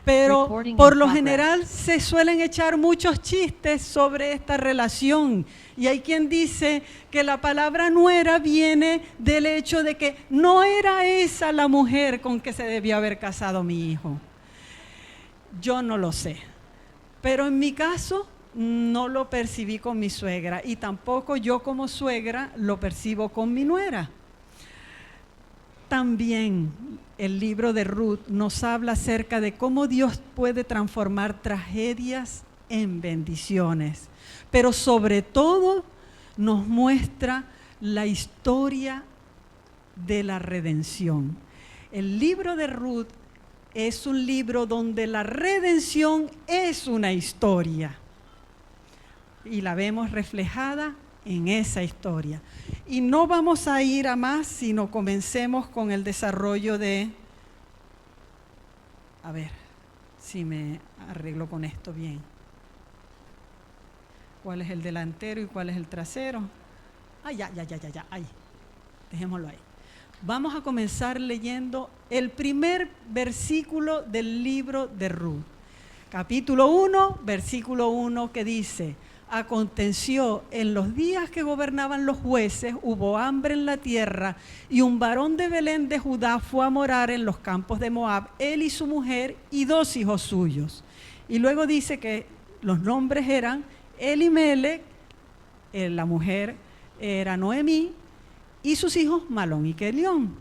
Pero por lo general se suelen echar muchos chistes sobre esta relación. Y hay quien dice que la palabra nuera viene del hecho de que no era esa la mujer con que se debió haber casado mi hijo. Yo no lo sé. Pero en mi caso no lo percibí con mi suegra y tampoco yo como suegra lo percibo con mi nuera. También el libro de Ruth nos habla acerca de cómo Dios puede transformar tragedias en bendiciones, pero sobre todo nos muestra la historia de la redención. El libro de Ruth es un libro donde la redención es una historia y la vemos reflejada en esa historia. Y no vamos a ir a más, sino comencemos con el desarrollo de... A ver si me arreglo con esto bien. ¿Cuál es el delantero y cuál es el trasero? Ya, ahí. Dejémoslo ahí. Vamos a comenzar leyendo el primer versículo del libro de Ruth. Capítulo 1, versículo 1, que dice: aconteció en los días que gobernaban los jueces, hubo hambre en la tierra, y un varón de Belén de Judá fue a morar en los campos de Moab, él y su mujer y 2 hijos suyos. Y luego dice que los nombres eran Elimelech, la mujer era Noemí, y sus hijos Malón y Kelión.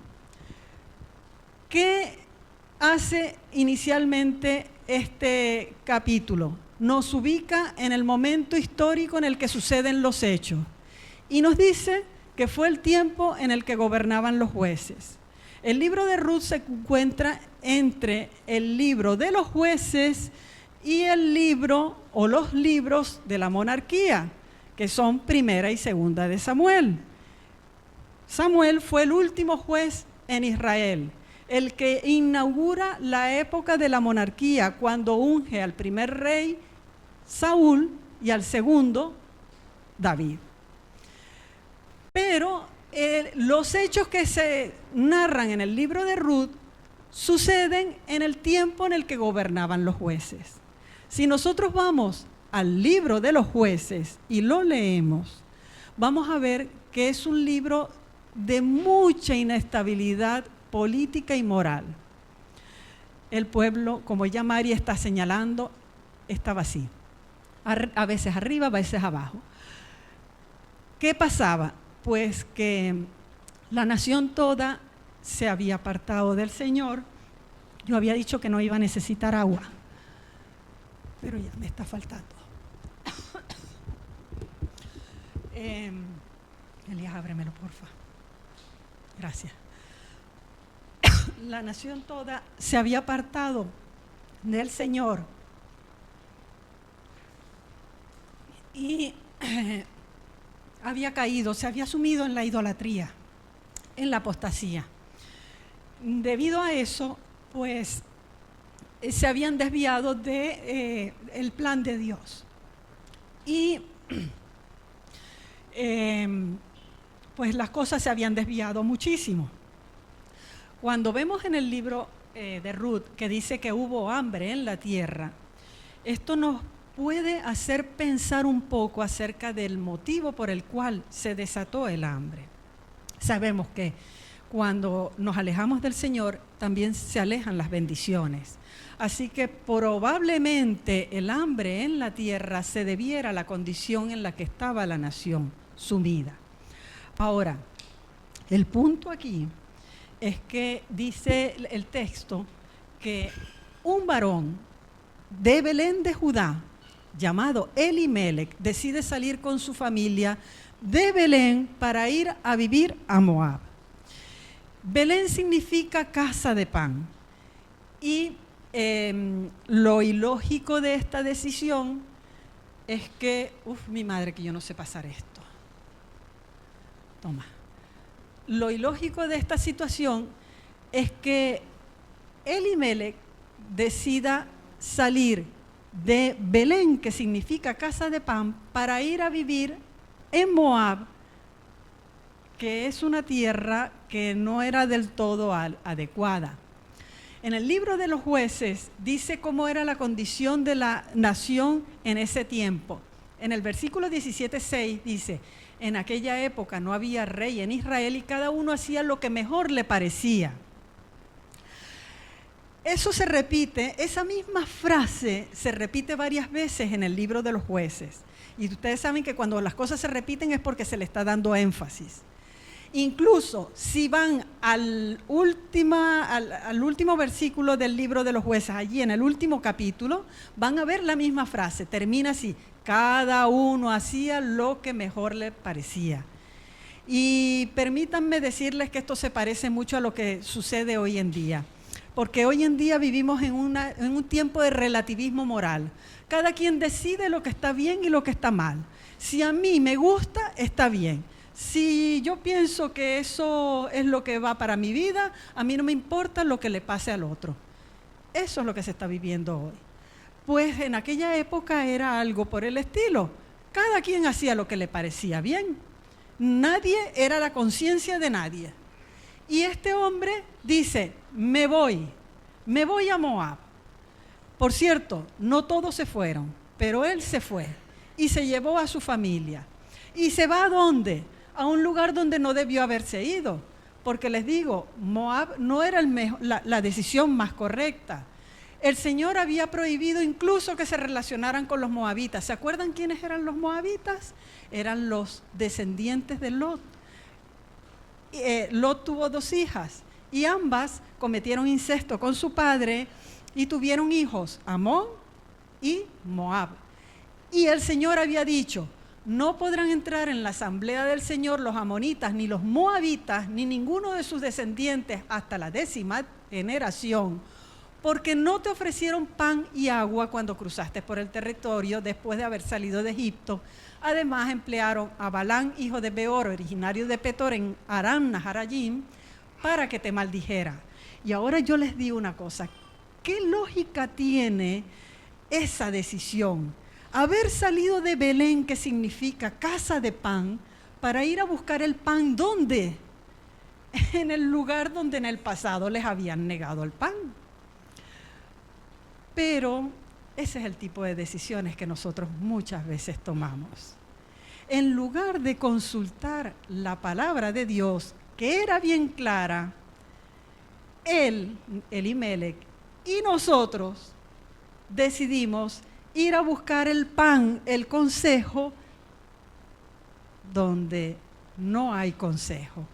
¿Qué hace inicialmente este capítulo? Nos ubica en el momento histórico en el que suceden los hechos y nos dice que fue el tiempo en el que gobernaban los jueces. El libro de Ruth se encuentra entre el libro de los jueces y el libro o los libros de la monarquía, que son Primera y Segunda de Samuel. Samuel fue el último juez en Israel, el que inaugura la época de la monarquía cuando unge al primer rey Saúl y al segundo David. Pero los hechos que se narran en el libro de Ruth suceden en el tiempo en el que gobernaban los jueces. Si nosotros vamos al libro de los jueces y lo leemos, vamos a ver que es un libro de mucha inestabilidad política y moral. El pueblo, como ya Mari está señalando, estaba así, a veces arriba, a veces abajo. ¿Qué pasaba? Pues que la nación toda se había apartado del Señor. Yo había dicho que no iba a necesitar agua, pero ya me está faltando. Elías, ábremelo, porfa. Gracias. La nación toda se había apartado del Señor y había caído, se había sumido en la idolatría, en la apostasía. Debido a eso, pues, se habían desviado de el plan de Dios. Y pues las cosas se habían desviado muchísimo. Cuando vemos en el libro de Ruth que dice que hubo hambre en la tierra, esto nos puede hacer pensar un poco acerca del motivo por el cual se desató el hambre. Sabemos que cuando nos alejamos del Señor, también se alejan las bendiciones. Así que probablemente el hambre en la tierra se debiera a la condición en la que estaba la nación sumida. Ahora, el punto aquí es que dice el texto que un varón de Belén de Judá, llamado Elimelech, decide salir con su familia de Belén para ir a vivir a Moab. Belén significa casa de pan. Y lo ilógico de esta decisión es que, mi madre, que yo no sé pasar esto. Toma. Lo ilógico de esta situación es que Elimelech decida salir de Belén, que significa casa de pan, para ir a vivir en Moab, que es una tierra que no era del todo adecuada. En el libro de los Jueces dice cómo era la condición de la nación en ese tiempo. En el versículo 17:6 dice: en aquella época no había rey en Israel y cada uno hacía lo que mejor le parecía. Eso se repite, esa misma frase se repite varias veces en el libro de los Jueces. Y ustedes saben que cuando las cosas se repiten es porque se le está dando énfasis. Incluso si van al último versículo del libro de los Jueces, allí en el último capítulo, van a ver la misma frase, termina así: cada uno hacía lo que mejor le parecía. Y permítanme decirles que esto se parece mucho a lo que sucede hoy en día, porque hoy en día vivimos en un tiempo de relativismo moral. Cada quien decide lo que está bien y lo que está mal. Si a mí me gusta, está bien. Si yo pienso que eso es lo que va para mi vida, a mí no me importa lo que le pase al otro. Eso es lo que se está viviendo hoy. Pues en aquella época era algo por el estilo. Cada quien hacía lo que le parecía bien. Nadie era la conciencia de nadie. Y este hombre dice: me voy a Moab. Por cierto, no todos se fueron, pero él se fue y se llevó a su familia. ¿Y se va a dónde? A un lugar donde no debió haberse ido, porque les digo, Moab no era la decisión más correcta. El Señor había prohibido incluso que se relacionaran con los moabitas. ¿Se acuerdan quiénes eran los moabitas? Eran los descendientes de Lot. Lot tuvo 2 hijas y ambas cometieron incesto con su padre y tuvieron hijos, Amón y Moab. Y el Señor había dicho: no podrán entrar en la asamblea del Señor los amonitas, ni los moabitas, ni ninguno de sus descendientes hasta la 10ª generación, porque no te ofrecieron pan y agua cuando cruzaste por el territorio después de haber salido de Egipto. Además emplearon a Balán, hijo de Beor, originario de Petor en Aram Naharayim, para que te maldijera. Y ahora yo les digo una cosa: ¿qué lógica tiene esa decisión? Haber salido de Belén, que significa casa de pan, para ir a buscar el pan, ¿dónde? En el lugar donde en el pasado les habían negado el pan. Pero ese es el tipo de decisiones que nosotros muchas veces tomamos. En lugar de consultar la palabra de Dios, que era bien clara, él, Elimelec, y nosotros decidimos ir a buscar el pan, el consejo, donde no hay consejo.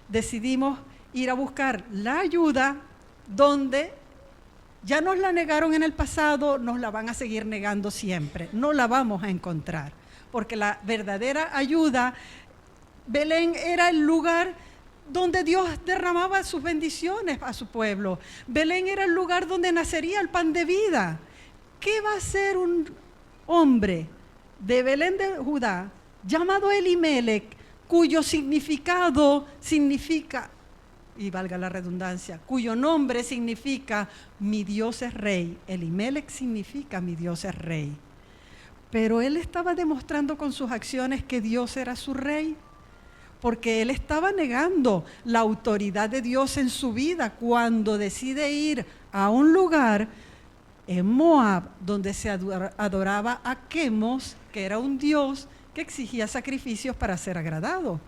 Decidimos ir a buscar la ayuda donde ya nos la negaron en el pasado, nos la van a seguir negando siempre. No la vamos a encontrar, porque la verdadera ayuda, Belén era el lugar donde Dios derramaba sus bendiciones a su pueblo. Belén era el lugar donde nacería el pan de vida. ¿Qué va a hacer un hombre de Belén de Judá llamado Elimelec, cuyo significado significa, y valga la redundancia, cuyo nombre significa mi Dios es rey? Elimelec significa mi Dios es rey. Pero él estaba demostrando con sus acciones que Dios era su rey, porque él estaba negando la autoridad de Dios en su vida cuando decide ir a un lugar en Moab donde se adoraba a Quemos, que era un dios que exigía sacrificios para ser agradado.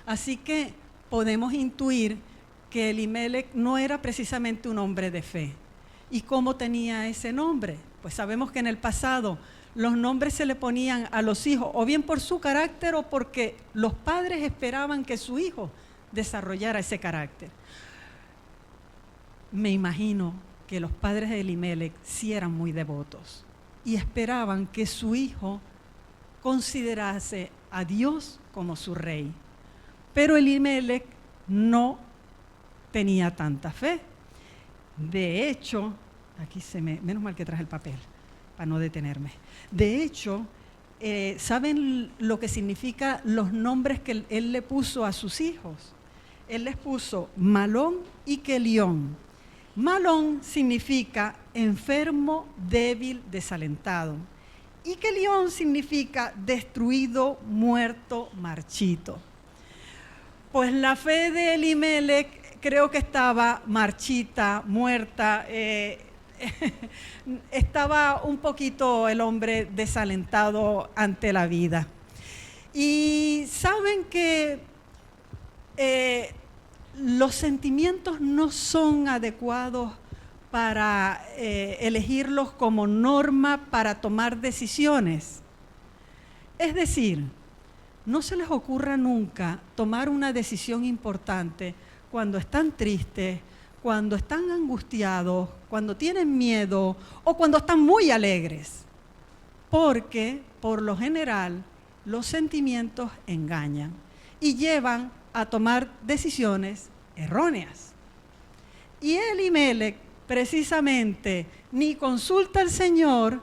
Así que podemos intuir que Elimelec no era precisamente un hombre de fe. ¿Y cómo tenía ese nombre? Pues sabemos que en el pasado los nombres se le ponían a los hijos, o bien por su carácter o porque los padres esperaban que su hijo desarrollara ese carácter. Me imagino que los padres de Elimelec sí eran muy devotos y esperaban que su hijo considerase a Dios como su rey. Pero Elimelec no tenía tanta fe. De hecho, menos mal que traje el papel para no detenerme. De hecho, ¿saben lo que significa los nombres que él le puso a sus hijos? Él les puso Malón y Kelión. Malón significa enfermo, débil, desalentado. Y Kelión significa destruido, muerto, marchito. Pues la fe de Elimelec creo que estaba marchita, muerta, estaba un poquito el hombre desalentado ante la vida. Y saben que los sentimientos no son adecuados para elegirlos como norma para tomar decisiones. Es decir, no se les ocurra nunca tomar una decisión importante cuando están tristes, cuando están angustiados, cuando tienen miedo o cuando están muy alegres, porque por lo general los sentimientos engañan y llevan a tomar decisiones erróneas. Y Elimelec precisamente ni consulta al Señor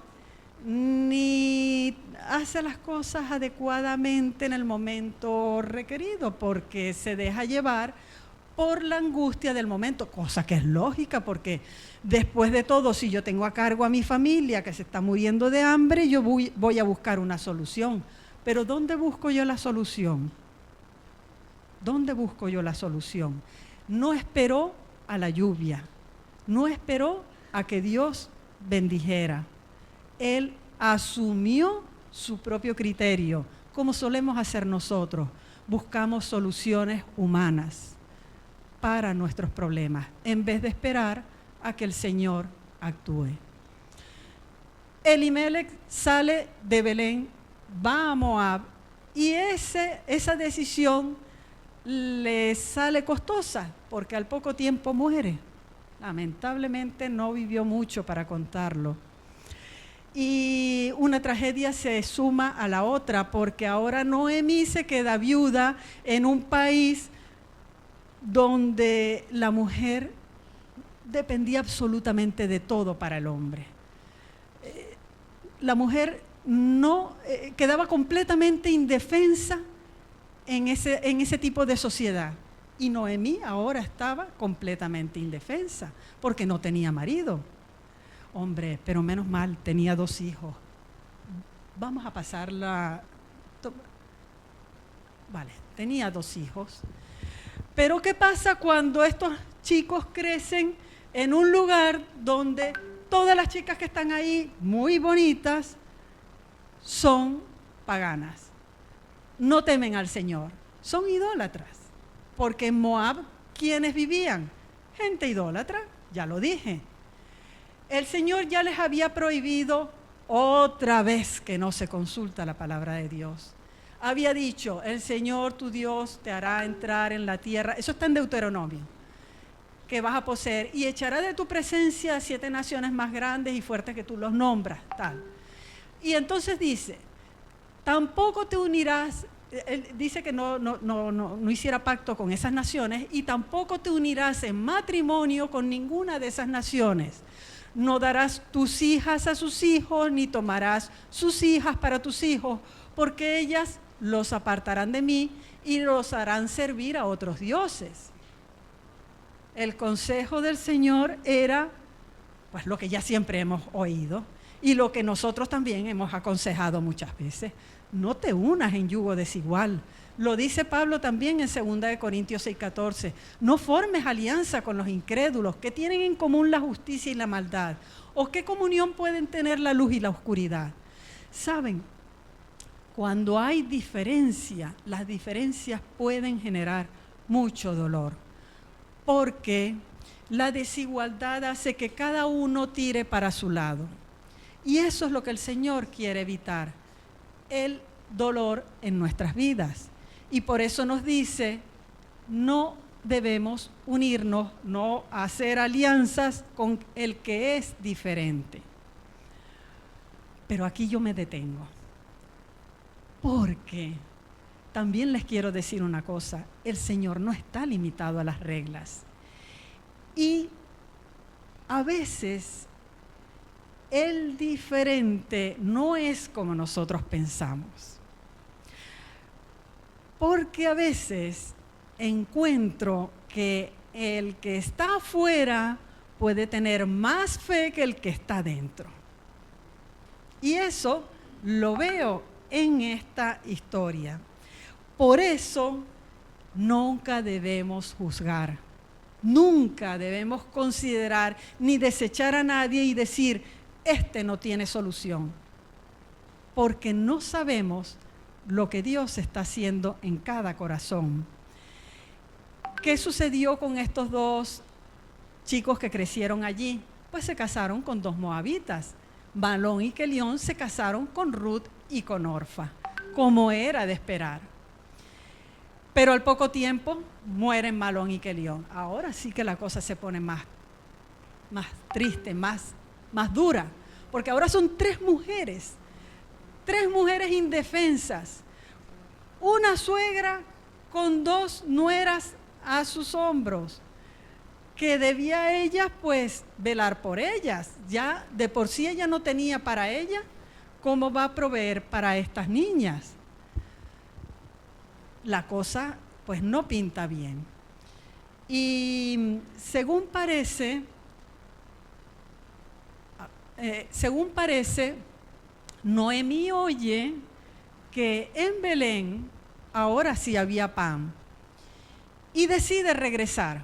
ni hace las cosas adecuadamente en el momento requerido, porque se deja llevar por la angustia del momento, cosa que es lógica, porque después de todo, si yo tengo a cargo a mi familia que se está muriendo de hambre, yo voy a buscar una solución. Pero ¿dónde busco yo la solución? ¿Dónde busco yo la solución? No esperó a la lluvia, no esperó a que Dios bendijera. Él asumió su propio criterio, como solemos hacer nosotros. Buscamos soluciones humanas para nuestros problemas, en vez de esperar a que el Señor actúe. Elimelec sale de Belén, va a Moab, y esa decisión le sale costosa, porque al poco tiempo muere. Lamentablemente no vivió mucho para contarlo. Y una tragedia se suma a la otra, porque ahora Noemí se queda viuda en un país donde la mujer dependía absolutamente de todo para el hombre. La mujer quedaba completamente indefensa en ese tipo de sociedad. Y Noemí ahora estaba completamente indefensa, porque no tenía marido. Hombre, pero menos mal, tenía 2 hijos. Vamos a pasarla. Vale, tenía 2 hijos. Pero ¿qué pasa cuando estos chicos crecen en un lugar donde todas las chicas que están ahí, muy bonitas, son paganas? No temen al Señor, son idólatras. Porque en Moab, ¿quiénes vivían? Gente idólatra, ya lo dije. El Señor ya les había prohibido otra vez que no se consulta la palabra de Dios. Había dicho, el Señor tu Dios te hará entrar en la tierra, eso está en Deuteronomio, que vas a poseer, y echará de tu presencia 7 naciones más grandes y fuertes que tú los nombras, tal. Y entonces dice, tampoco te unirás, él dice que no hiciera pacto con esas naciones, y tampoco te unirás en matrimonio con ninguna de esas naciones. No darás tus hijas a sus hijos, ni tomarás sus hijas para tus hijos, porque ellas los apartarán de mí y los harán servir a otros dioses. El consejo del Señor era, pues, lo que ya siempre hemos oído y lo que nosotros también hemos aconsejado muchas veces: no te unas en yugo desigual. Lo dice Pablo también en 2 Corintios 6:14. No formes alianza con los incrédulos, que tienen en común la justicia y la maldad. ¿O qué comunión pueden tener la luz y la oscuridad? ¿Saben? Cuando hay diferencia, las diferencias pueden generar mucho dolor, porque la desigualdad hace que cada uno tire para su lado. Y eso es lo que el Señor quiere evitar, el dolor en nuestras vidas. Y por eso nos dice, no debemos unirnos, no hacer alianzas con el que es diferente. Pero aquí yo me detengo, porque también les quiero decir una cosa: el Señor no está limitado a las reglas. Y a veces el diferente no es como nosotros pensamos. Porque a veces encuentro que el que está afuera puede tener más fe que el que está dentro. Y eso lo veo en esta historia. Por eso nunca debemos juzgar. Nunca debemos considerar ni desechar a nadie y decir, este no tiene solución, porque no sabemos lo que Dios está haciendo en cada corazón. ¿Qué sucedió con estos dos chicos que crecieron allí? Pues se casaron con dos moabitas. Malón y Kelión se casaron con Ruth y con Orfa, como era de esperar. Pero al poco tiempo mueren Malón y Kelión. Ahora sí que la cosa se pone más triste, más dura, porque ahora son tres mujeres indefensas, una suegra con dos nueras a sus hombros, que debía ella pues velar por ellas. Ya de por sí ella no tenía para ella, ¿cómo va a proveer para estas niñas? La cosa pues no pinta bien. Y según parece, Noemí oye que en Belén ahora sí había pan y decide regresar,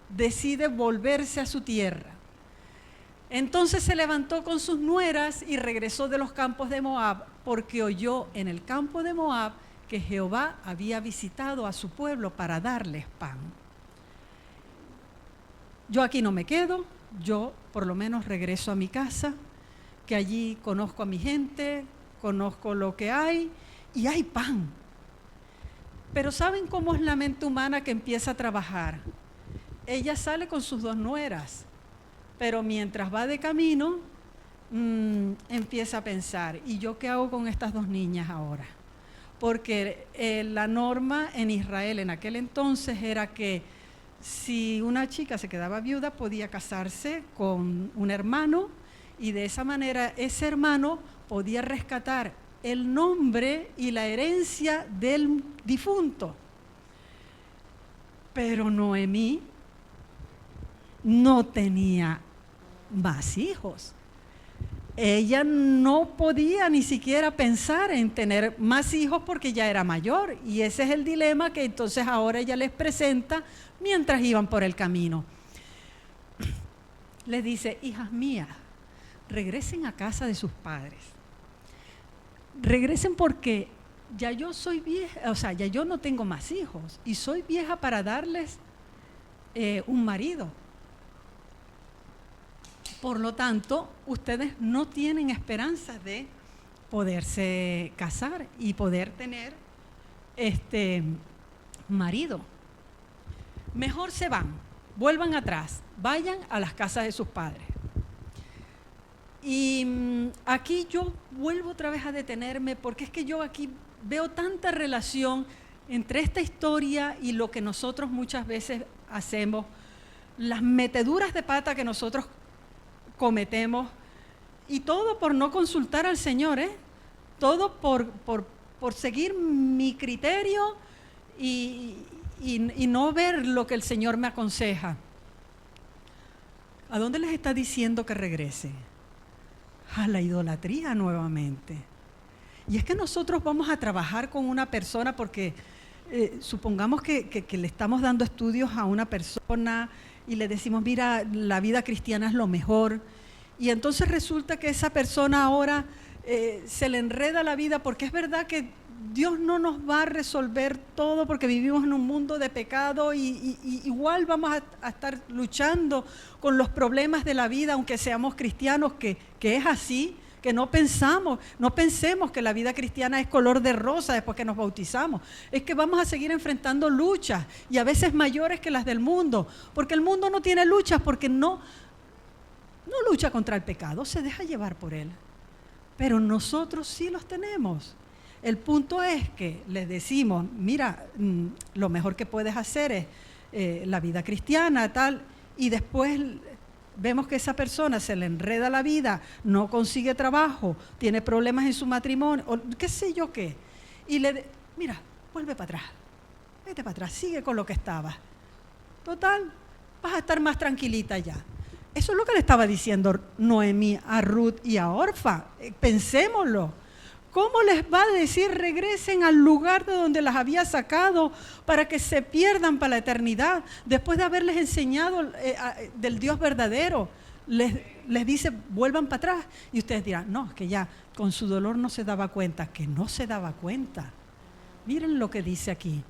decide volverse a su tierra. Entonces se levantó con sus nueras y regresó de los campos de Moab, porque oyó en el campo de Moab que Jehová había visitado a su pueblo para darles pan. Yo aquí no me quedo, yo por lo menos regreso a mi casa, que allí conozco a mi gente, conozco lo que hay y hay pan. Pero ¿saben cómo es la mente humana que empieza a trabajar? Ella sale con sus dos nueras, pero mientras va de camino, empieza a pensar, ¿y yo qué hago con estas dos niñas ahora? Porque la norma en Israel en aquel entonces era que si una chica se quedaba viuda, podía casarse con un hermano y de esa manera ese hermano podía rescatar el nombre y la herencia del difunto. Pero Noemí no tenía más hijos. Ella no podía ni siquiera pensar en tener más hijos porque ya era mayor, y ese es el dilema que entonces ahora ella les presenta mientras iban por el camino. Les dice, hijas mías, regresen a casa de sus padres. Regresen porque ya yo soy vieja, o sea, ya yo no tengo más hijos y soy vieja para darles un marido. Por lo tanto, ustedes no tienen esperanza de poderse casar y poder tener marido. Mejor se van, vuelvan atrás, vayan a las casas de sus padres. Y aquí yo vuelvo otra vez a detenerme, porque es que yo aquí veo tanta relación entre esta historia y lo que nosotros muchas veces hacemos, las meteduras de pata que nosotros cometemos, y todo por no consultar al Señor, todo por seguir mi criterio y no ver lo que el Señor me aconseja. ¿A dónde les está diciendo que regrese? A la idolatría nuevamente. Y es que nosotros vamos a trabajar con una persona porque supongamos que le estamos dando estudios a una persona y le decimos, mira, la vida cristiana es lo mejor, y entonces resulta que esa persona ahora se le enreda la vida, porque es verdad que Dios no nos va a resolver todo porque vivimos en un mundo de pecado y igual vamos a estar luchando con los problemas de la vida, aunque seamos cristianos, que es así, que no pensemos que la vida cristiana es color de rosa después que nos bautizamos. Es que vamos a seguir enfrentando luchas, y a veces mayores que las del mundo, porque el mundo no tiene luchas, porque no lucha contra el pecado, se deja llevar por él. Pero nosotros sí los tenemos. El punto es que les decimos, mira, lo mejor que puedes hacer es la vida cristiana, tal, y después vemos que esa persona se le enreda la vida, no consigue trabajo, tiene problemas en su matrimonio, o qué sé yo qué, y mira, vuelve para atrás, vete para atrás, sigue con lo que estabas. Total, vas a estar más tranquilita ya. Eso es lo que le estaba diciendo Noemí a Ruth y a Orfa. Pensémoslo. ¿Cómo les va a decir regresen al lugar de donde las había sacado para que se pierdan para la eternidad? Después de haberles enseñado del Dios verdadero, les dice vuelvan para atrás. Y ustedes dirán, no, es que ya con su dolor no se daba cuenta. Que no se daba cuenta. Miren lo que dice aquí.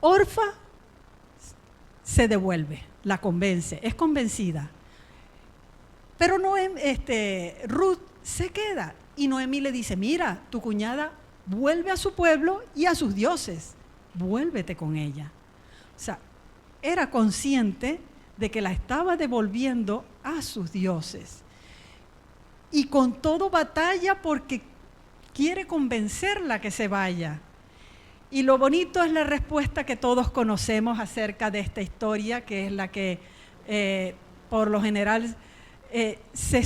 Orfa se devuelve, la convence, es convencida. Pero Ruth se queda y Noemí le dice, mira, tu cuñada vuelve a su pueblo y a sus dioses, vuélvete con ella. O sea, era consciente de que la estaba devolviendo a sus dioses. Y con todo batalla porque quiere convencerla que se vaya. Y lo bonito es la respuesta que todos conocemos acerca de esta historia, que es la que por lo general se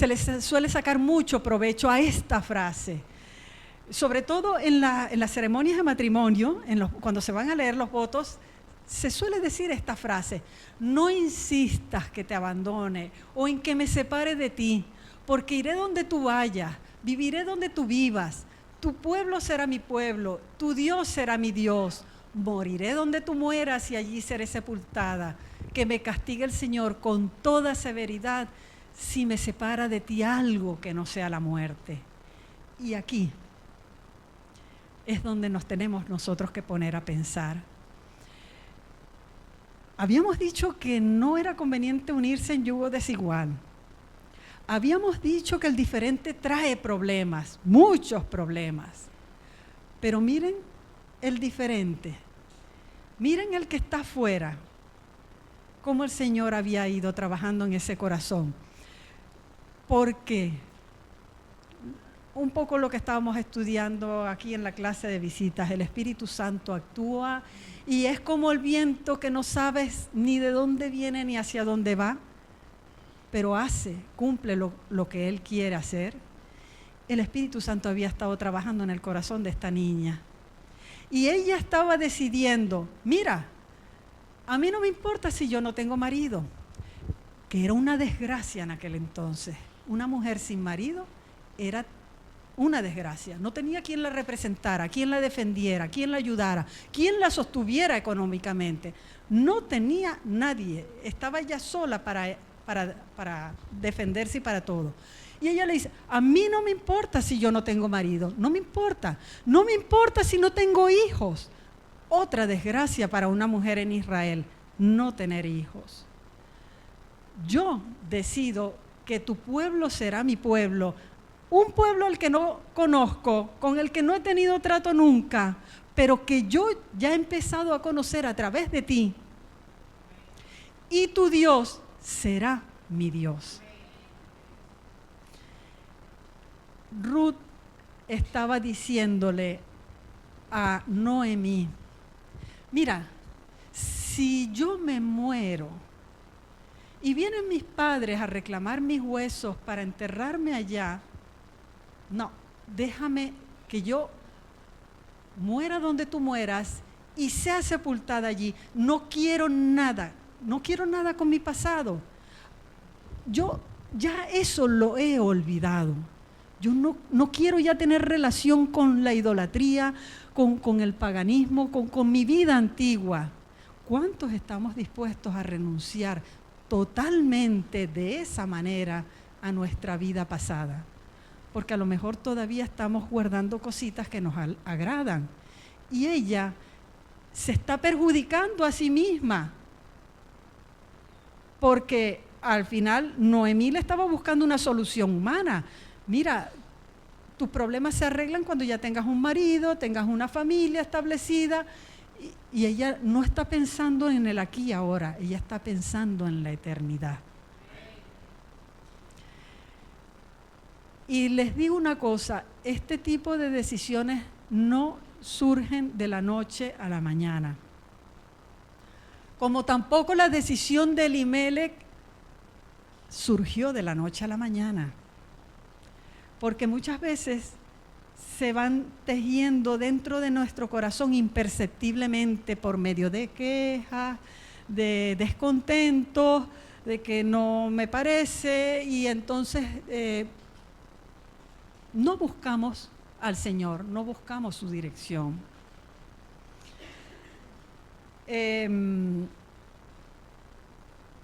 les suele sacar mucho provecho a esta frase. Sobre todo en las ceremonias de matrimonio, cuando se van a leer los votos, se suele decir esta frase: no insistas que te abandone o en que me separe de ti, porque iré donde tú vayas, viviré donde tú vivas. Tu pueblo será mi pueblo, tu Dios será mi Dios. Moriré donde tú mueras y allí seré sepultada. Que me castigue el Señor con toda severidad si me separa de ti algo que no sea la muerte. Y aquí es donde nos tenemos nosotros que poner a pensar. Habíamos dicho que no era conveniente unirse en yugo desigual. Habíamos dicho que el diferente trae problemas, muchos problemas. Pero miren el diferente, miren el que está afuera, cómo el Señor había ido trabajando en ese corazón. Porque un poco lo que estábamos estudiando aquí en la clase de visitas, el Espíritu Santo actúa y es como el viento que no sabes ni de dónde viene ni hacia dónde va, pero cumple lo que Él quiere hacer. El Espíritu Santo había estado trabajando en el corazón de esta niña. Y ella estaba decidiendo, mira, a mí no me importa si yo no tengo marido, que era una desgracia en aquel entonces. Una mujer sin marido era una desgracia. No tenía quien la representara, quien la defendiera, quien la ayudara, quien la sostuviera económicamente. No tenía nadie, estaba ella sola para defenderse y para todo. Y ella le dice, a mí no me importa si yo no tengo marido, no me importa si no tengo hijos. Otra desgracia para una mujer en Israel, no tener hijos. Yo decido que tu pueblo será mi pueblo, un pueblo al que no conozco, con el que no he tenido trato nunca, pero que yo ya he empezado a conocer a través de ti. Y tu Dios será mi Dios. Ruth estaba diciéndole a Noemí, mira, si yo me muero y vienen mis padres a reclamar mis huesos para enterrarme allá, no, déjame que yo muera donde tú mueras y sea sepultada allí. No quiero nada con mi pasado. Yo ya eso lo he olvidado. Yo no quiero ya tener relación con la idolatría, con el paganismo, con mi vida antigua. ¿Cuántos estamos dispuestos a renunciar totalmente de esa manera a nuestra vida pasada? Porque a lo mejor todavía estamos guardando cositas que nos agradan. Y ella se está perjudicando a sí misma. Porque al final Noemí le estaba buscando una solución humana. Mira, tus problemas se arreglan cuando ya tengas un marido, tengas una familia establecida. Y ella no está pensando en el aquí y ahora, ella está pensando en la eternidad. Y les digo una cosa, este tipo de decisiones no surgen de la noche a la mañana. Como tampoco la decisión de Elimelec surgió de la noche a la mañana. Porque muchas veces se van tejiendo dentro de nuestro corazón imperceptiblemente por medio de quejas, de descontentos, de que no me parece, y entonces no buscamos al Señor, no buscamos su dirección.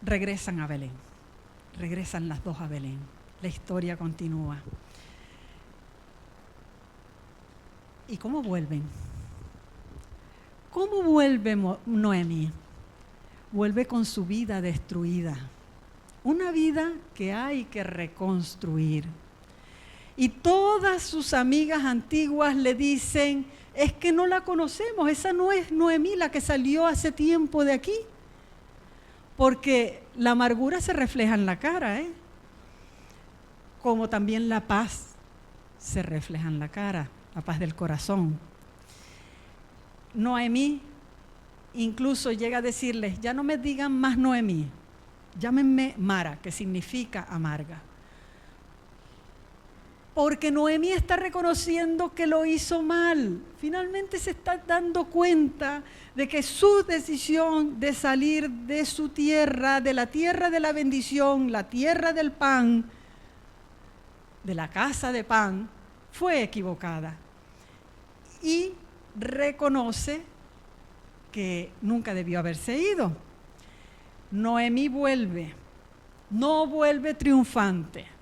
Regresan a Belén, regresan las dos a Belén. La historia continúa. ¿Y cómo vuelven? ¿Cómo vuelve Noemí? Vuelve con su vida destruida. Una vida que hay que reconstruir. Y todas sus amigas antiguas le dicen, es que no la conocemos, esa no es Noemí la que salió hace tiempo de aquí. Porque la amargura se refleja en la cara, como también la paz se refleja en la cara, la paz del corazón. Noemí incluso llega a decirles, ya no me digan más Noemí, llámenme Mara, que significa amarga. Porque Noemí está reconociendo que lo hizo mal. Finalmente se está dando cuenta de que su decisión de salir de su tierra, de la tierra de la bendición, la tierra del pan, de la casa de pan, fue equivocada. Y reconoce que nunca debió haberse ido. Noemí vuelve, no vuelve triunfante.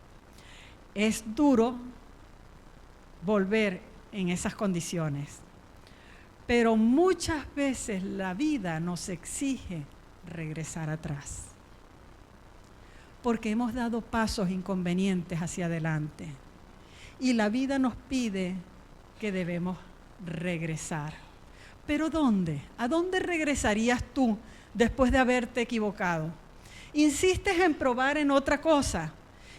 Es duro volver en esas condiciones, pero muchas veces la vida nos exige regresar atrás, porque hemos dado pasos inconvenientes hacia adelante y la vida nos pide que debemos regresar. ¿Pero dónde? ¿A dónde regresarías tú después de haberte equivocado? ¿Insistes en probar en otra cosa?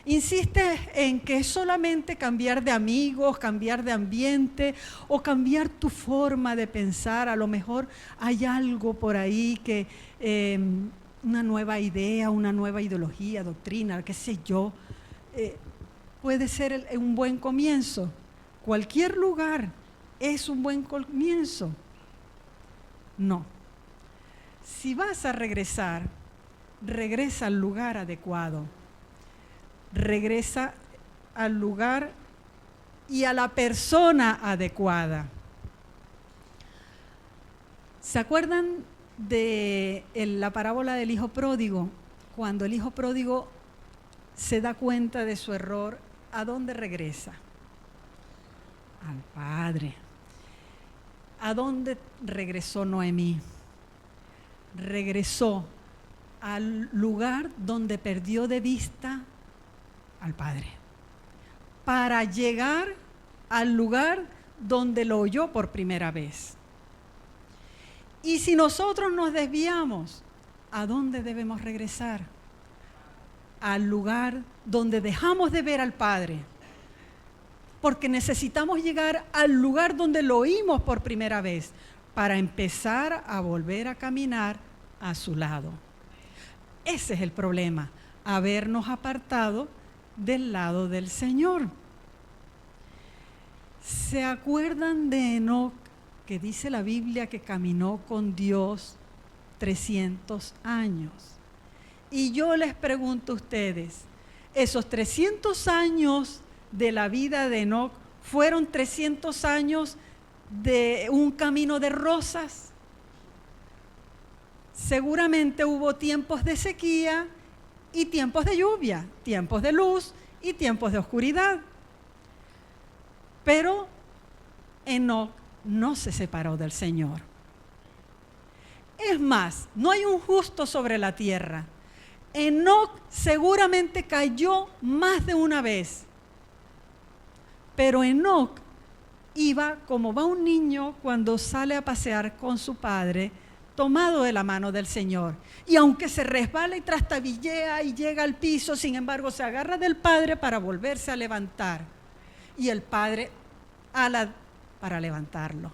¿Insistes en que es solamente cambiar de amigos, cambiar de ambiente o cambiar tu forma de pensar? A lo mejor hay algo por ahí que, una nueva idea, una nueva ideología, doctrina, qué sé yo, puede ser un buen comienzo. Cualquier lugar es un buen comienzo. No. Si vas a regresar, regresa al lugar adecuado. Regresa al lugar y a la persona adecuada. ¿Se acuerdan de la parábola del hijo pródigo? Cuando el hijo pródigo se da cuenta de su error, ¿a dónde regresa? Al padre. ¿A dónde regresó Noemí? Regresó al lugar donde perdió de vista al Padre, para llegar al lugar donde lo oyó por primera vez. Y si nosotros nos desviamos, ¿a dónde debemos regresar? Al lugar donde dejamos de ver al Padre, porque necesitamos llegar al lugar donde lo oímos por primera vez, para empezar a volver a caminar a su lado. Ese es el problema, habernos apartado del lado del Señor. ¿Se acuerdan de Enoc, que dice la Biblia que caminó con Dios 300 años? Y yo les pregunto a ustedes, ¿esos 300 años de la vida de Enoc fueron 300 años de un camino de rosas? Seguramente hubo tiempos de sequía y tiempos de lluvia, tiempos de luz y tiempos de oscuridad. Pero Enoc no se separó del Señor. Es más, no hay un justo sobre la tierra. Enoc seguramente cayó más de una vez. Pero Enoc iba como va un niño cuando sale a pasear con su padre, tomado de la mano del Señor. Y aunque se resbala y trastabillea y llega al piso, sin embargo se agarra del Padre para volverse a levantar. Y el Padre ala para levantarlo.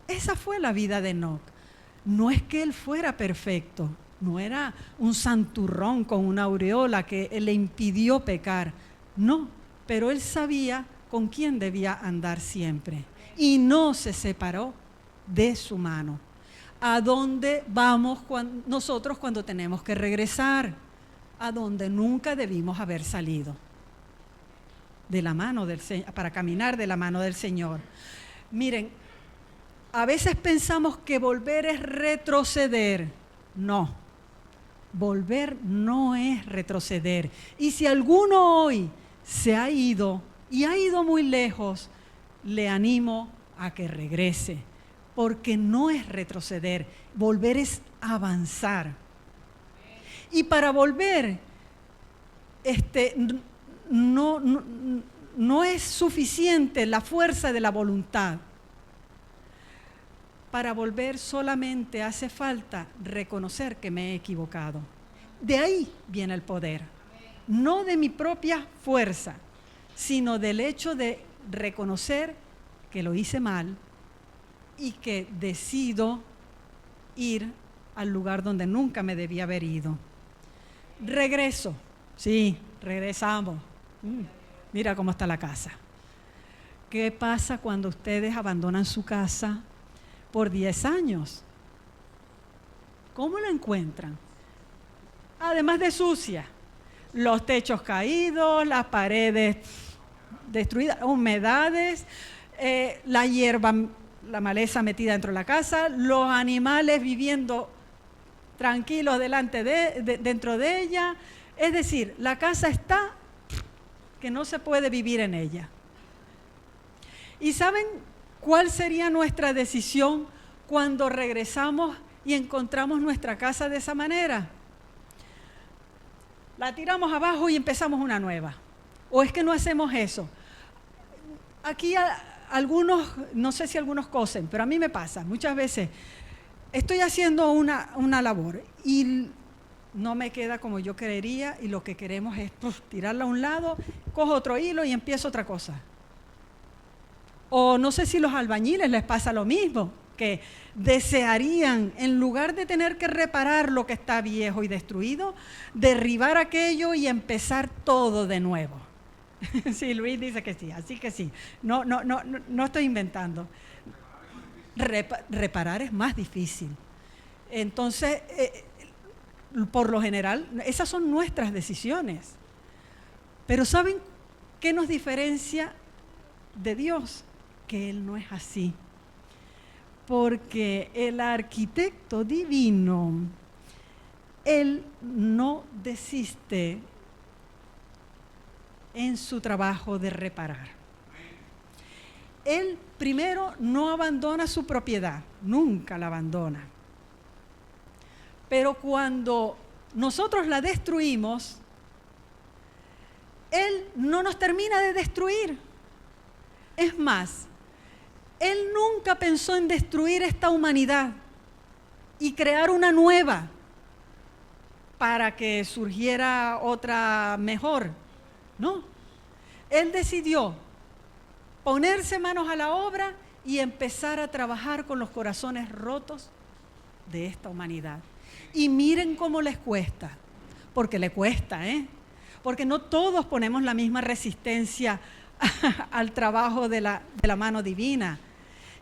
Esa fue la vida de Enoc. No es que él fuera perfecto, no era un santurrón con una aureola que le impidió pecar. No, pero él sabía con quién debía andar siempre. Y no se separó de su mano. ¿A dónde vamos nosotros cuando tenemos que regresar? A donde nunca debimos haber salido. De la mano del Señor, para caminar de la mano del Señor. Miren, a veces pensamos que volver es retroceder. No, volver no es retroceder. Y si alguno hoy se ha ido y ha ido muy lejos, le animo a que regrese, porque no es retroceder, volver es avanzar. Y para volver, no es suficiente la fuerza de la voluntad. Para volver solamente hace falta reconocer que me he equivocado. De ahí viene el poder. No de mi propia fuerza, sino del hecho de reconocer que lo hice mal y que decido ir al lugar donde nunca me debía haber ido. Regreso. Sí, regresamos. Mira cómo está la casa. ¿Qué pasa cuando ustedes abandonan su casa por 10 años? ¿Cómo la encuentran? Además de sucia, los techos caídos, las paredes destruidas, humedades, la hierba, la maleza metida dentro de la casa, los animales viviendo tranquilos dentro de ella. Es decir, la casa está que no se puede vivir en ella. ¿Y saben cuál sería nuestra decisión cuando regresamos y encontramos nuestra casa de esa manera? La tiramos abajo y empezamos una nueva. ¿O es que no hacemos eso? Aquí algunos, no sé si algunos cosen, pero a mí me pasa muchas veces. Estoy haciendo una labor y no me queda como yo querería, y lo que queremos es tirarla a un lado, cojo otro hilo y empiezo otra cosa. O no sé si a los albañiles les pasa lo mismo, que desearían, en lugar de tener que reparar lo que está viejo y destruido, derribar aquello y empezar todo de nuevo. Sí, Luis dice que sí, así que sí. No estoy inventando. Reparar es más difícil. Entonces, por lo general, esas son nuestras decisiones. Pero ¿saben qué nos diferencia de Dios? Que Él no es así. Porque el arquitecto divino, Él no desiste en su trabajo de reparar. Él primero no abandona su propiedad, nunca la abandona. Pero cuando nosotros la destruimos, Él no nos termina de destruir. Es más, Él nunca pensó en destruir esta humanidad y crear una nueva para que surgiera otra mejor. No, Él decidió ponerse manos a la obra y empezar a trabajar con los corazones rotos de esta humanidad. Y miren cómo les cuesta, porque le cuesta, porque no todos ponemos la misma resistencia al trabajo de la mano divina.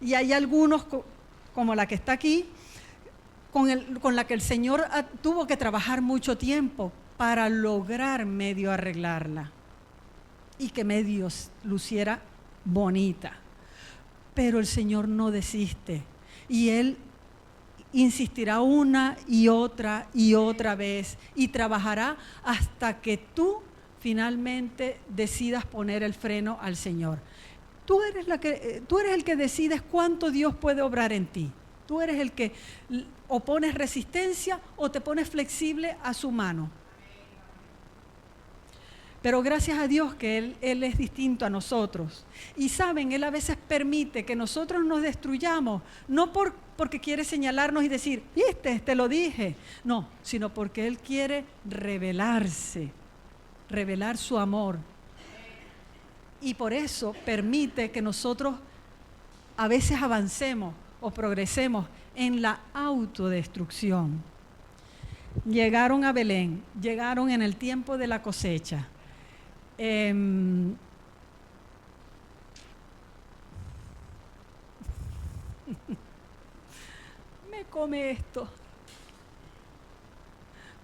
Y hay algunos, como la que está aquí, con la que el Señor tuvo que trabajar mucho tiempo para lograr medio arreglarla y que medio luciera bonita. Pero el Señor no desiste y Él insistirá una y otra vez y trabajará hasta que tú finalmente decidas poner el freno al Señor. Tú eres el que decides cuánto Dios puede obrar en ti. Tú eres el que o pones resistencia o te pones flexible a su mano. Pero gracias a Dios que Él es distinto a nosotros. Y saben, Él a veces permite que nosotros nos destruyamos, no porque quiere señalarnos y decir, viste, te lo dije. No, sino porque Él quiere revelarse, revelar su amor. Y por eso permite que nosotros a veces avancemos o progresemos en la autodestrucción. Llegaron a Belén, llegaron en el tiempo de la cosecha. Me come esto.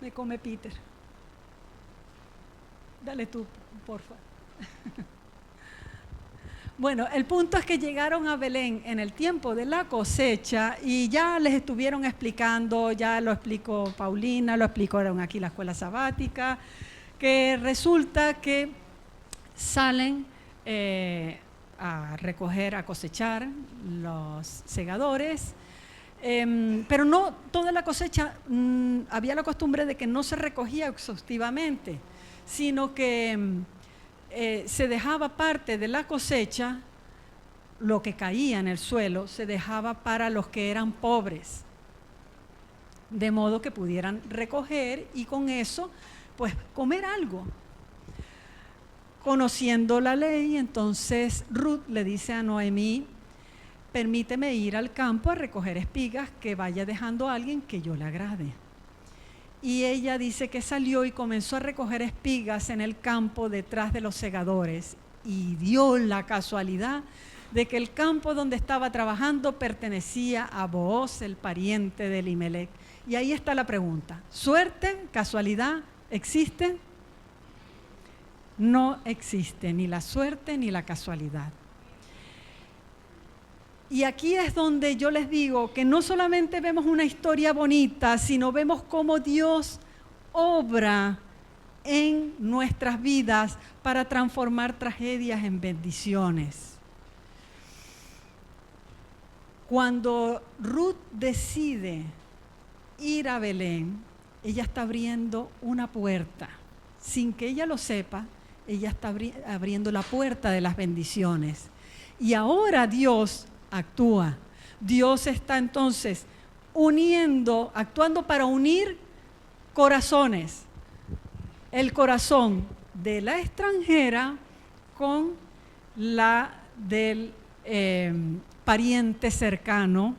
Me come Peter. Dale tú, porfa. Bueno, el punto es que llegaron a Belén en el tiempo de la cosecha y ya les estuvieron explicando, ya lo explicó Paulina, lo explicaron aquí la escuela sabática, que resulta que salen a recoger, a cosechar los segadores, pero no toda la cosecha, había la costumbre de que no se recogía exhaustivamente, sino que se dejaba parte de la cosecha, lo que caía en el suelo, se dejaba para los que eran pobres, de modo que pudieran recoger y con eso, pues, comer algo. Conociendo la ley, entonces Ruth le dice a Noemí: permíteme ir al campo a recoger espigas, que vaya dejando a alguien que yo le agrade. Y ella dice que salió y comenzó a recoger espigas en el campo detrás de los segadores. Y dio la casualidad de que el campo donde estaba trabajando pertenecía a Booz, el pariente de Elimelech. Y ahí está la pregunta: ¿suerte, casualidad, existe? No existe ni la suerte ni la casualidad. Y aquí es donde yo les digo que no solamente vemos una historia bonita, sino vemos cómo Dios obra en nuestras vidas para transformar tragedias en bendiciones. Cuando Ruth decide ir a Belén, ella está abriendo una puerta. Sin que ella lo sepa, ella está abriendo la puerta de las bendiciones. Y ahora Dios actúa. Dios está entonces actuando para unir corazones. El corazón de la extranjera con la del pariente cercano,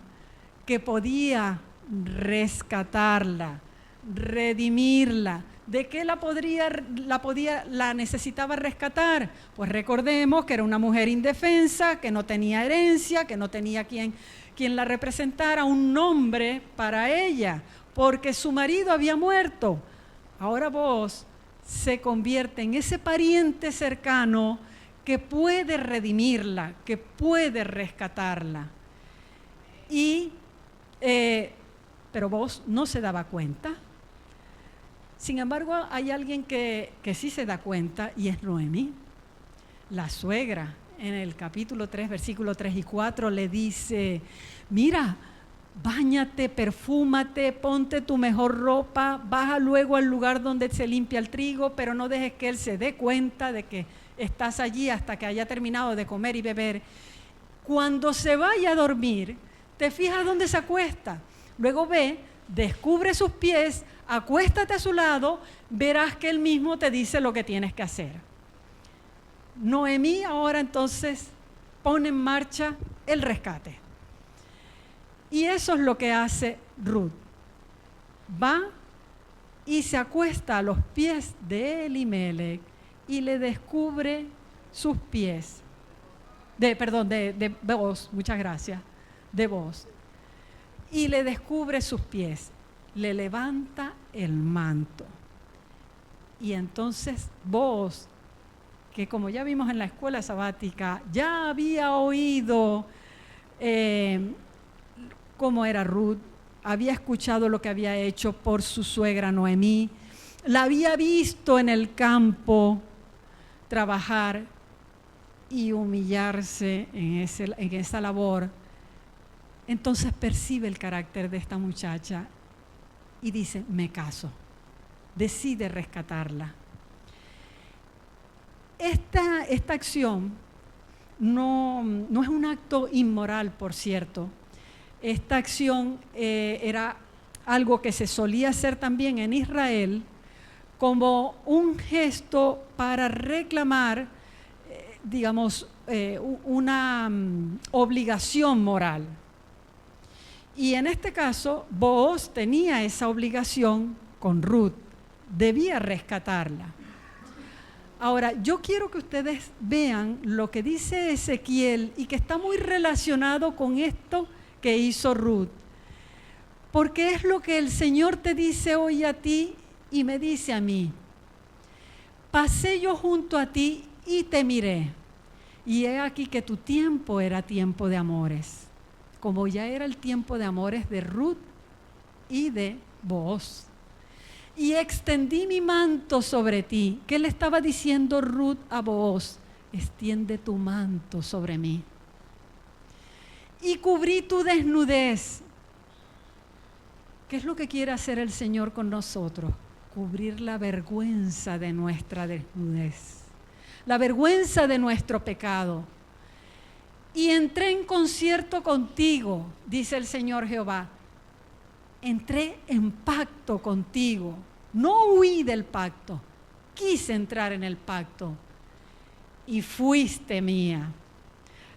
que podía rescatarla, redimirla. ¿De qué la necesitaba rescatar? Pues recordemos que era una mujer indefensa, que no tenía herencia, que no tenía quien la representara, un nombre para ella, porque su marido había muerto. Ahora Booz se convierte en ese pariente cercano que puede redimirla, que puede rescatarla. Pero Booz no se daba cuenta. Sin embargo, hay alguien que sí se da cuenta, y es Noemí, la suegra. En el capítulo 3, versículos 3 y 4 le dice: mira, báñate, perfúmate, ponte tu mejor ropa, baja luego al lugar donde se limpia el trigo, pero no dejes que él se dé cuenta de que estás allí hasta que haya terminado de comer y beber. Cuando se vaya a dormir, te fijas dónde se acuesta, luego ve, descubre sus pies, acuéstate a su lado, verás que él mismo te dice lo que tienes que hacer. Noemí ahora entonces pone en marcha el rescate. Y eso es lo que hace Ruth. Va y se acuesta a los pies de Elimelech y le descubre sus pies. De Booz, muchas gracias, de Booz. Y le descubre sus pies. Le levanta el manto. Y entonces Booz, que como ya vimos en la escuela sabática, ya había oído cómo era Ruth, había escuchado lo que había hecho por su suegra Noemí, la había visto en el campo trabajar y humillarse en esa labor. Entonces percibe el carácter de esta muchacha y dice: me caso. Decide rescatarla. Esta acción no es un acto inmoral, por cierto. Esta acción era algo que se solía hacer también en Israel como un gesto para reclamar, una obligación moral. Y en este caso, Booz tenía esa obligación con Ruth, debía rescatarla. Ahora, yo quiero que ustedes vean lo que dice Ezequiel y que está muy relacionado con esto que hizo Ruth. porque es lo que el Señor te dice hoy a ti y me dice a mí. Pasé yo junto a ti y te miré, y he aquí que tu tiempo era tiempo de amores, como ya era el tiempo de amores de Ruth y de Booz. Y extendí mi manto sobre ti. ¿Qué le estaba diciendo Ruth a Booz? Extiende tu manto sobre mí. Y cubrí tu desnudez. ¿Qué es lo que quiere hacer el Señor con nosotros? Cubrir la vergüenza de nuestra desnudez, la vergüenza de nuestro pecado. Y entré en concierto contigo, dice el Señor Jehová. Entré en pacto contigo. No huí del pacto, quise entrar en el pacto y fuiste mía.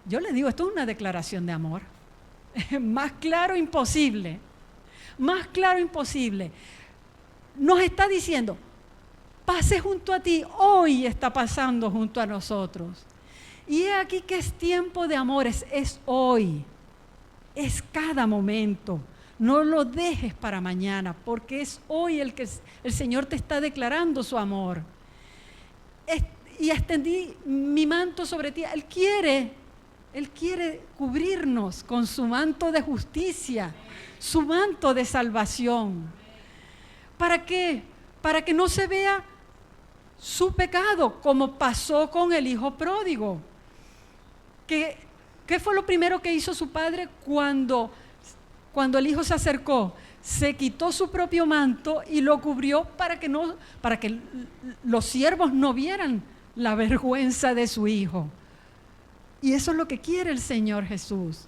Yo les digo, esto es una declaración de amor. Más claro imposible, más claro imposible. Nos está diciendo, pase junto a ti, hoy está pasando junto a nosotros. Y he aquí que es tiempo de amores, es hoy, es cada momento. No lo dejes para mañana, porque es hoy el que el Señor te está declarando su amor. Y extendí mi manto sobre ti. Él quiere cubrirnos con su manto de justicia, su manto de salvación. ¿Para qué? Para que no se vea su pecado, como pasó con el hijo pródigo. ¿Qué fue lo primero que hizo su padre cuando el hijo se acercó? Se quitó su propio manto y lo cubrió para que los siervos no vieran la vergüenza de su hijo. Y eso es lo que quiere el Señor Jesús,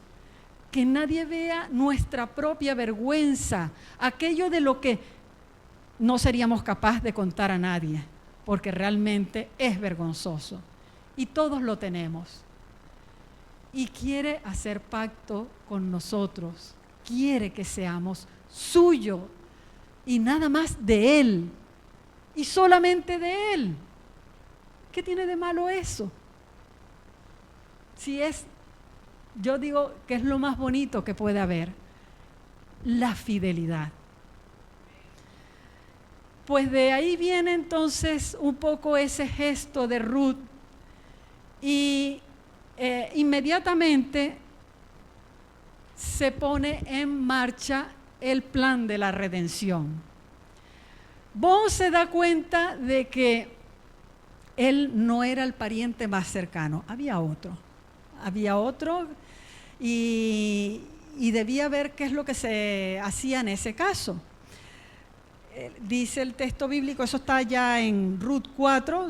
que nadie vea nuestra propia vergüenza, aquello de lo que no seríamos capaces de contar a nadie, porque realmente es vergonzoso y todos lo tenemos. Y quiere hacer pacto con nosotros, quiere que seamos suyo y nada más de Él y solamente de Él. ¿Qué tiene de malo eso? Yo digo que es lo más bonito que puede haber, la fidelidad. Pues de ahí viene entonces un poco ese gesto de Ruth y inmediatamente se pone en marcha el plan de la redención. Booz se da cuenta de que él no era el pariente más cercano, había otro y debía ver qué es lo que se hacía en ese caso. Dice el texto bíblico, eso está ya en Ruth 4,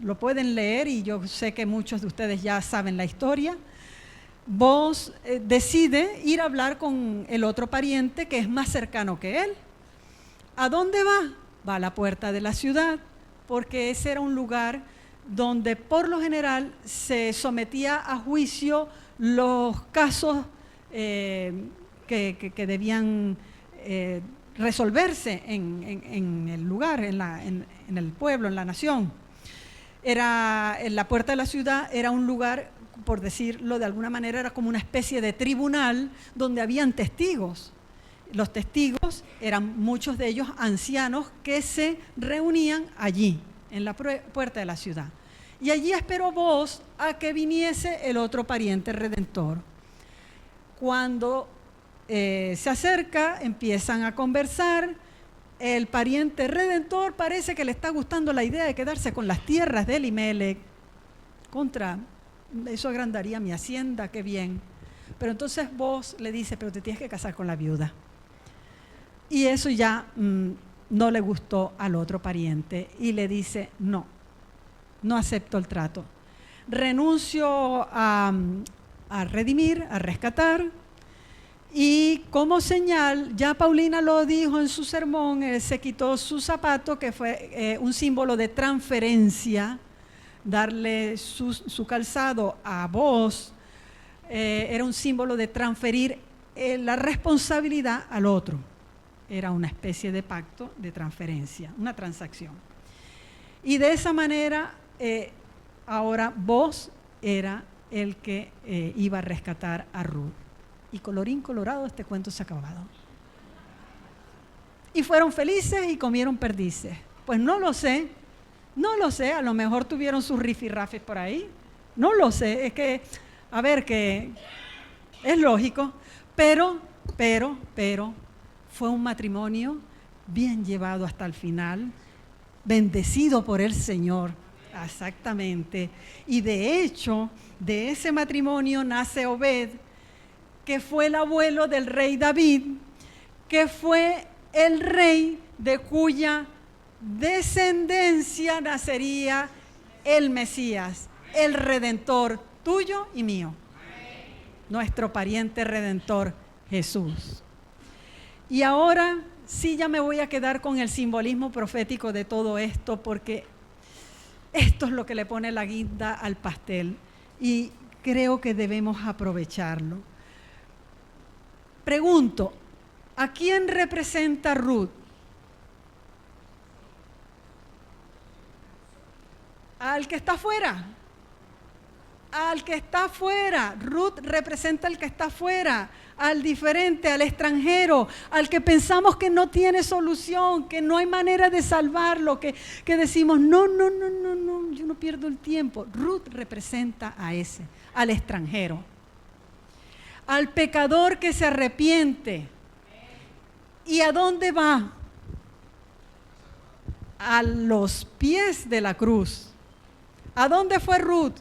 lo pueden leer y yo sé que muchos de ustedes ya saben la historia. Booz decide ir a hablar con el otro pariente que es más cercano que él. ¿A dónde va? Va a la puerta de la ciudad, porque ese era un lugar donde por lo general se sometía a juicio los casos que debían resolverse en el lugar, en el pueblo, en la nación. En la puerta de la ciudad era un lugar, por decirlo de alguna manera, era como una especie de tribunal donde habían testigos. Los testigos eran muchos de ellos ancianos que se reunían allí, en la puerta de la ciudad. Y allí esperó Booz a que viniese el otro pariente redentor. Cuando se acerca, empiezan a conversar. El pariente redentor parece que le está gustando la idea de quedarse con las tierras de Elimelech. Eso agrandaría mi hacienda, qué bien. Pero entonces Booz le dice, pero te tienes que casar con la viuda. Y eso ya no le gustó al otro pariente y le dice, no acepto el trato. Renuncio a redimir, a rescatar. Y como señal, ya Paulina lo dijo en su sermón, se quitó su zapato, que fue un símbolo de transferencia, darle su calzado a Booz, era un símbolo de transferir la responsabilidad al otro. Era una especie de pacto de transferencia, una transacción. Y de esa manera, ahora Booz era el que iba a rescatar a Ruth. Y colorín colorado, este cuento se ha acabado. y fueron felices y comieron perdices. Pues no lo sé, a lo mejor tuvieron sus rifirrafes por ahí, no lo sé, es que, a ver, que es lógico, pero, fue un matrimonio bien llevado hasta el final, bendecido por el Señor, exactamente. Y de hecho, de ese matrimonio nace Obed, que fue el abuelo del rey David, que fue el rey de cuya descendencia nacería el Mesías, el Redentor tuyo y mío, nuestro pariente Redentor Jesús. Y ahora sí ya me voy a quedar con el simbolismo profético de todo esto, porque esto es lo que le pone la guinda al pastel y creo que debemos aprovecharlo. Pregunto, ¿a quién representa Ruth? Al que está afuera. Al que está afuera. Ruth representa al que está afuera, al diferente, al extranjero, al que pensamos que no tiene solución, que no hay manera de salvarlo, que decimos, no, yo no pierdo el tiempo. Ruth representa a ese, al extranjero. Al pecador que se arrepiente. ¿Y a dónde va? A los pies de la cruz. ¿A dónde fue Ruth?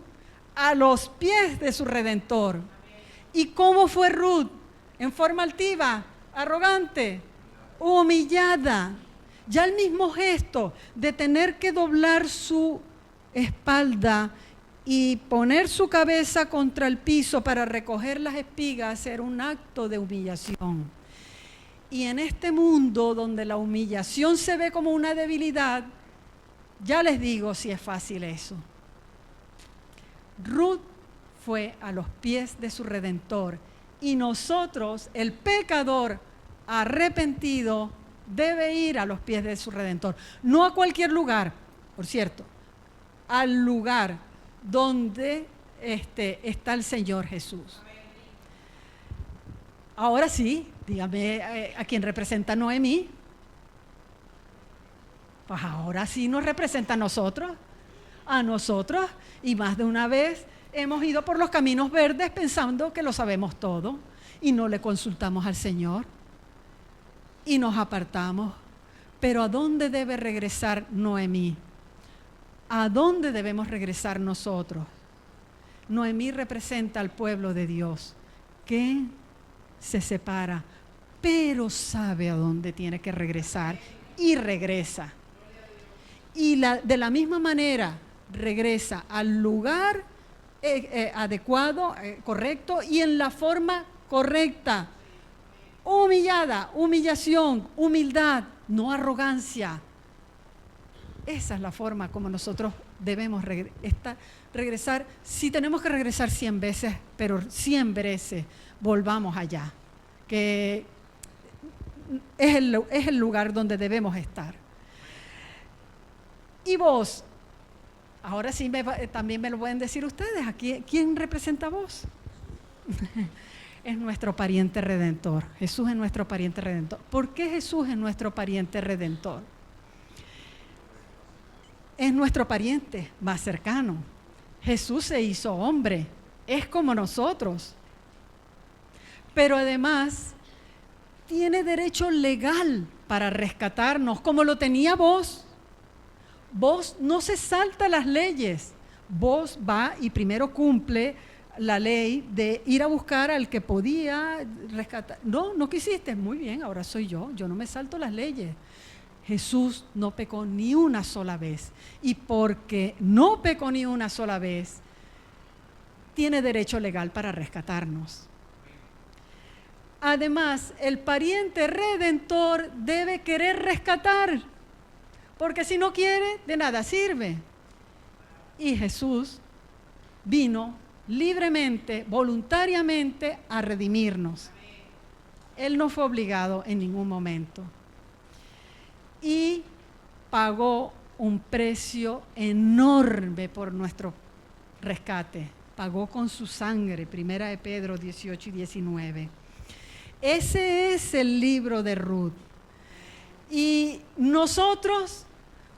A los pies de su Redentor. ¿Y cómo fue Ruth? En forma altiva, arrogante, humillada. Ya el mismo gesto de tener que doblar su espalda y poner su cabeza contra el piso para recoger las espigas era un acto de humillación. Y en este mundo donde la humillación se ve como una debilidad, ya les digo si es fácil eso. Ruth fue a los pies de su Redentor y nosotros, el pecador arrepentido, debe ir a los pies de su Redentor. No a cualquier lugar, por cierto, al lugar donde está el Señor Jesús. Ahora sí, dígame a quién representa Noemí. Pues ahora sí nos representa a nosotros, y más de una vez hemos ido por los caminos verdes pensando que lo sabemos todo y no le consultamos al Señor y nos apartamos. Pero ¿a dónde debe regresar Noemí? ¿A dónde debemos regresar nosotros? Noemí representa al pueblo de Dios que se separa, pero sabe a dónde tiene que regresar y regresa. Y de la misma manera regresa al lugar adecuado, correcto, y en la forma correcta. Humillada, humillación, humildad, no arrogancia. Esa es la forma como nosotros debemos regresar. Si tenemos que regresar 100 veces, pero 100 veces volvamos allá, que es el lugar donde debemos estar. Y vos, ahora sí también me lo pueden decir ustedes, ¿quién representa a vos? Es nuestro pariente redentor. Jesús es nuestro pariente redentor. ¿Por qué Jesús es nuestro pariente redentor? Es nuestro pariente más cercano. Jesús se hizo hombre, es como nosotros. Pero además tiene derecho legal para rescatarnos, como lo tenía vos. Vos no se salta las leyes. Vos va y primero cumple la ley de ir a buscar al que podía rescatar. No quisiste. Muy bien, ahora soy yo. Yo no me salto las leyes. Jesús no pecó ni una sola vez. Y porque no pecó ni una sola vez, tiene derecho legal para rescatarnos. Además, el pariente redentor debe querer rescatar, porque si no quiere, de nada sirve. Y Jesús vino libremente, voluntariamente, a redimirnos. Él no fue obligado en ningún momento. Y pagó un precio enorme por nuestro rescate. Pagó con su sangre, 1 de Pedro 18 y 19. Ese es el libro de Ruth. Y nosotros,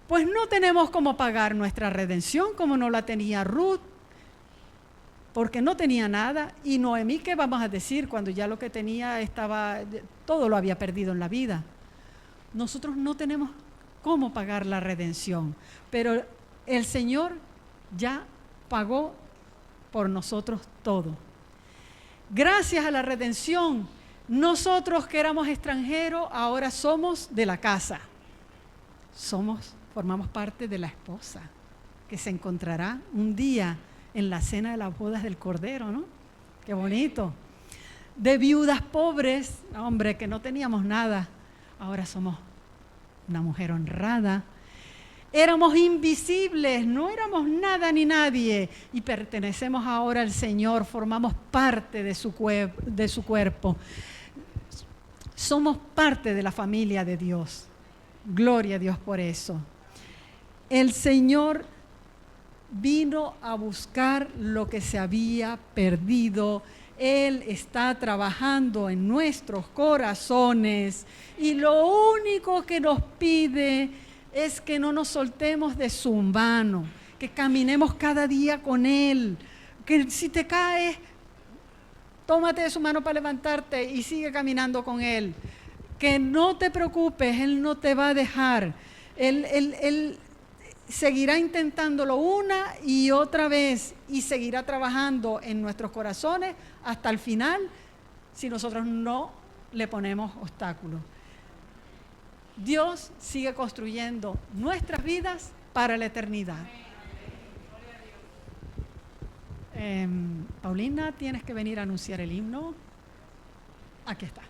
pues no tenemos cómo pagar nuestra redención como no la tenía Ruth, porque no tenía nada. Y Noemí, ¿qué vamos a decir cuando ya lo que tenía estaba, todo lo había perdido en la vida? Nosotros no tenemos cómo pagar la redención, pero el Señor ya pagó por nosotros todo. Gracias a la redención, nosotros que éramos extranjeros, ahora somos de la casa. Formamos parte de la esposa, que se encontrará un día en la cena de las bodas del Cordero, ¿no? Qué bonito. De viudas pobres, hombre, que no teníamos nada, ahora somos una mujer honrada. Éramos invisibles, no éramos nada ni nadie, y pertenecemos ahora al Señor, formamos parte de su cuerpo. Somos parte de la familia de Dios. Gloria a Dios por eso. El Señor vino a buscar lo que se había perdido. Él está trabajando en nuestros corazones y lo único que nos pide es que no nos soltemos de su mano, que caminemos cada día con Él, que si te caes, tómate de su mano para levantarte y sigue caminando con Él. Que no te preocupes, Él no te va a dejar. Él seguirá intentándolo una y otra vez y seguirá trabajando en nuestros corazones hasta el final si nosotros no le ponemos obstáculos. Dios sigue construyendo nuestras vidas para la eternidad. Paulina, tienes que venir a anunciar el himno. Aquí está.